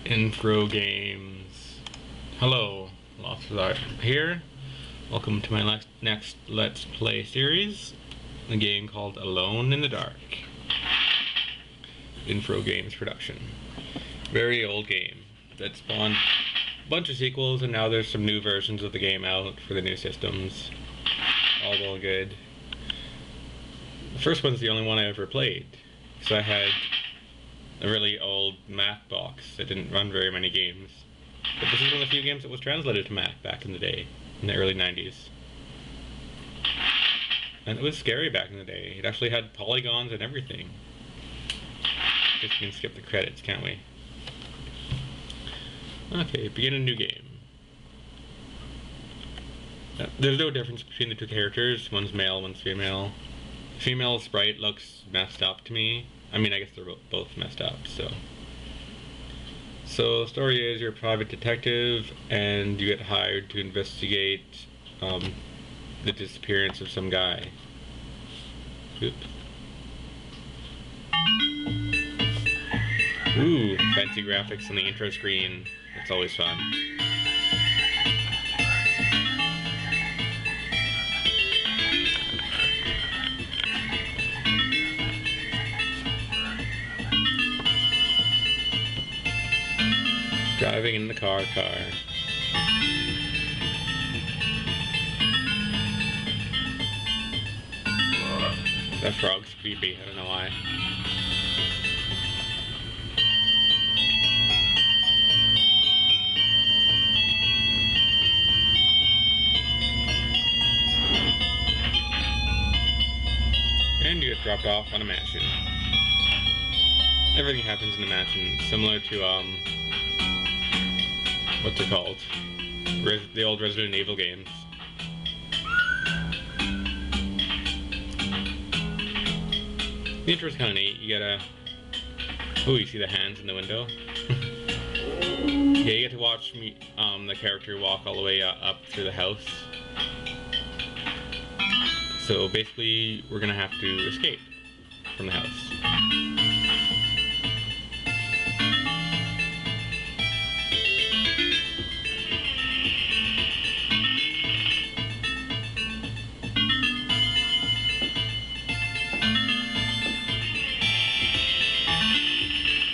Infogrames. Hello, Lost Art here. Welcome to my next Let's Play series, a game called Alone in the Dark. Infogrames production. Very old game that spawned a bunch of sequels, and now there's some new versions of the game out for the new systems. All well good. The first one's the only one I ever played, because I had a really old Mac box that didn't run very many games. But this is one of the few games that was translated to Mac back in the day, in the early 90s. And it was scary back in the day. It actually had polygons and everything. Guess we can skip the credits, can't we? Okay, begin a new game. There's no difference between the two characters. One's male, one's female. Female sprite looks messed up to me. I mean, I guess they're both messed up, so. So, the story is you're a private detective, and you get hired to investigate the disappearance of some guy. Oops. Ooh, fancy graphics on the intro screen. That's always fun. Driving in the car. That frog's creepy, I don't know why. And you get dropped off on a mansion. Everything happens in the mansion, similar to, what's it called? The old Resident Evil games. The intro's kind of neat. You gotta... Oh, you see the hands in the window? Yeah, you get to watch me, the character walk all the way up through the house. So basically, we're gonna have to escape from the house.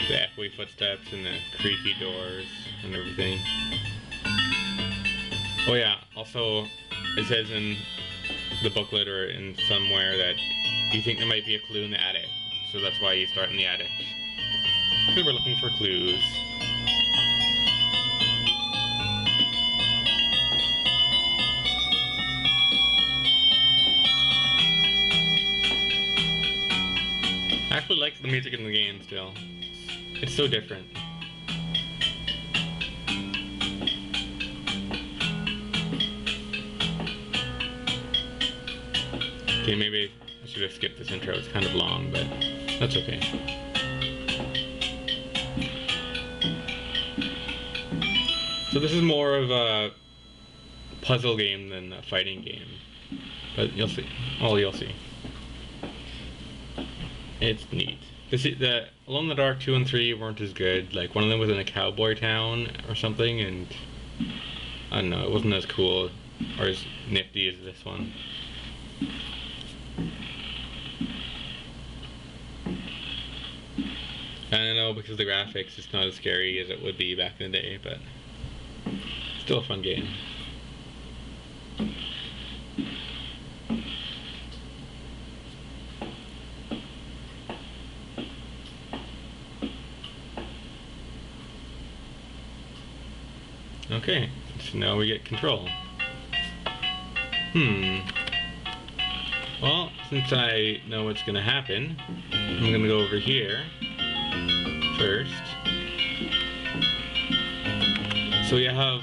The echoey footsteps and the creaky doors and everything. Oh yeah, also it says in the booklet or in somewhere that you think there might be a clue in the attic, so that's why you start in the attic. Because we're looking for clues. I actually like the music in the game still. It's so different. Okay, maybe I should have skipped this intro. It's kind of long, but that's okay. So this is more of a puzzle game than a fighting game. But you'll see. Oh, you'll see. It's neat. The Alone in the Dark 2 and 3 weren't as good. Like, one of them was in a cowboy town or something, and I don't know, it wasn't as cool or as nifty as this one. I don't know, because of the graphics, it's not as scary as it would be back in the day, but still a fun game. Okay, so now we get control. Well, since I know what's gonna happen, I'm gonna go over here first. So you have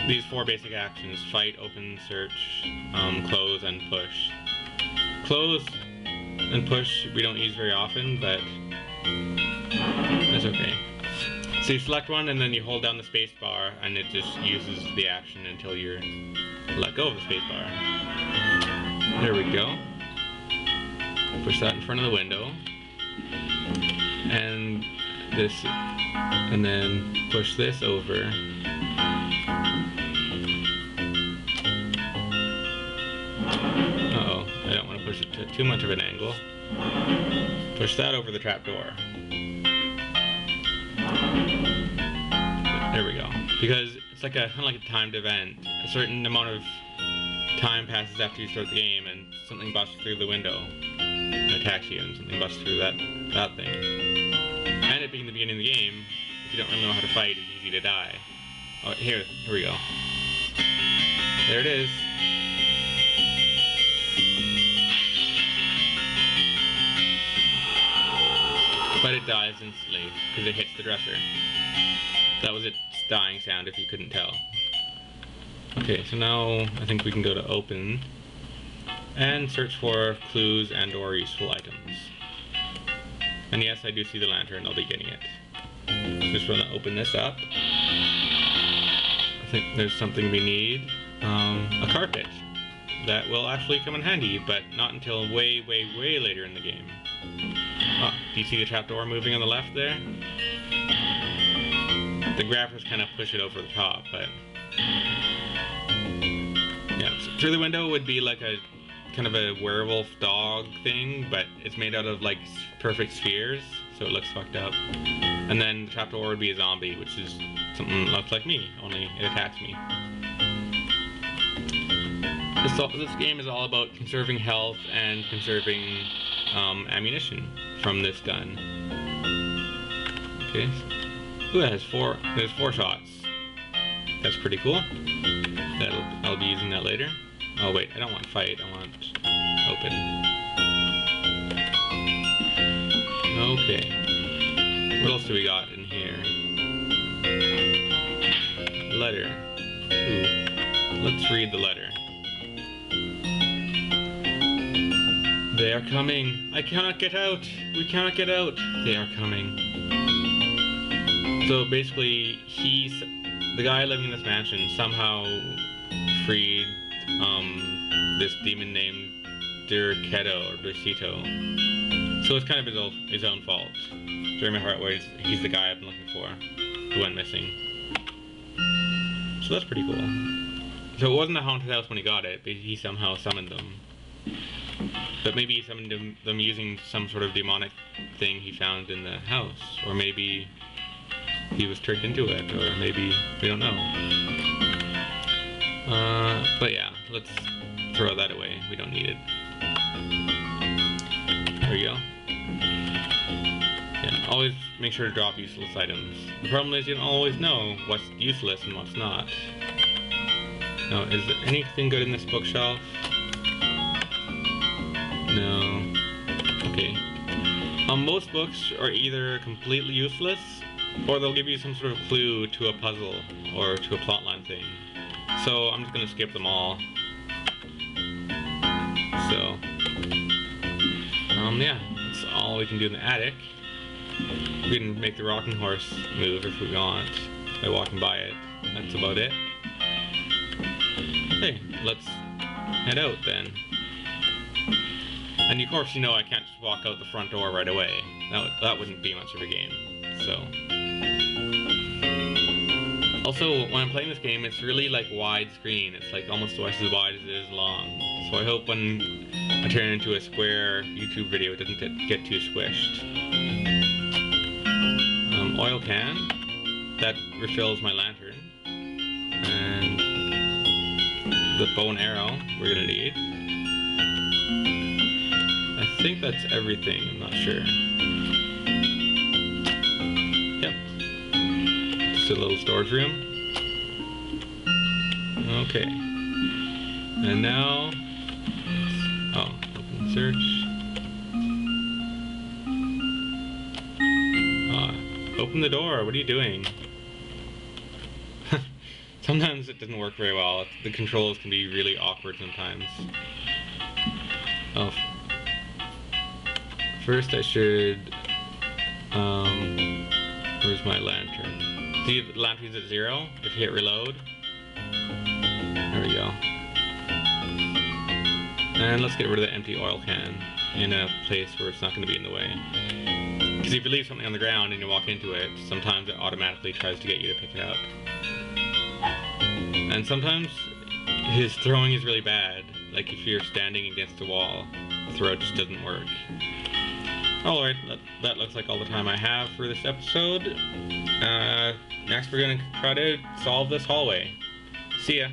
these four basic actions: fight, open, search, close, and push. Close and push we don't use very often, but that's okay. So you select one and then you hold down the space bar and it just uses the action until you let go of the space bar. There we go. Push that in front of the window. And this, and then push this over. Uh-oh, I don't want to push it to too much of an angle. Push that over the trapdoor. There we go. Because it's like kind of like a timed event. A certain amount of time passes after you start the game, and something busts through the window and attacks you, and something busts through that thing. And it being the beginning of the game, if you don't really know how to fight, it's easy to die. Oh, here we go. There it is. But it dies instantly because it hits the dresser. That was its dying sound if you couldn't tell. Okay, so now I think we can go to open and search for clues and or useful items. And yes, I do see the lantern, I'll be getting it. Just want to open this up. I think there's something we need. A carpet. That will actually come in handy, but not until way, way, way later in the game. Oh, do you see the trapdoor moving on the left there? The graphics kind of push it over the top, but yeah, so through the window would be like a kind of a werewolf dog thing, but it's made out of like perfect spheres, so it looks fucked up. And then the trapdoor would be a zombie, which is something that looks like me, only it attacks me. This game is all about conserving health and conserving ammunition from this gun. Okay. Ooh, there's four shots. That's pretty cool. I'll be using that later. Oh wait, I don't want fight, I want open. Okay. What else do we got in here? Letter. Ooh. Let's read the letter. They are coming. I cannot get out. We cannot get out. They are coming. So basically, the guy living in this mansion somehow freed this demon named Durketo or Durcito. So it's kind of his own fault. During my heart where he's the guy I've been looking for who went missing. So that's pretty cool. So it wasn't a haunted house when he got it, but he somehow summoned them. But maybe he summoned them using some sort of demonic thing he found in the house. Or maybe he was tricked into it, or maybe, we don't know. But yeah, let's throw that away. We don't need it. There we go. Yeah, always make sure to drop useless items. The problem is you don't always know what's useless and what's not. Now, is there anything good in this bookshelf? No. Okay. Most books are either completely useless, or they'll give you some sort of clue to a puzzle or to a plotline thing. So I'm just gonna skip them all. So, yeah, that's all we can do in the attic. We can make the rocking horse move if we want by walking by it. That's about it. Okay, let's head out then. And of course, you know I can't just walk out the front door right away. That wouldn't be much of a game. So, also when I'm playing this game, it's really like widescreen. It's like almost twice as wide as it is long. So I hope when I turn it into a square YouTube video, it doesn't get too squished. Oil can that refills my lantern, and the bow and arrow we're gonna need. I think that's everything, I'm not sure. Yep. Just a little storage room. Okay. And now, open search. Open the door, what are you doing? Sometimes it doesn't work very well. The controls can be really awkward sometimes. Oh. First I should, where's my lantern? See, the lantern's at 0 if you hit reload. There we go. And let's get rid of the empty oil can in a place where it's not going to be in the way. Because if you leave something on the ground and you walk into it, sometimes it automatically tries to get you to pick it up. And sometimes his throwing is really bad. Like if you're standing against a wall, the throw just doesn't work. Alright, that looks like all the time I have for this episode. Next we're going to try to solve this hallway. See ya.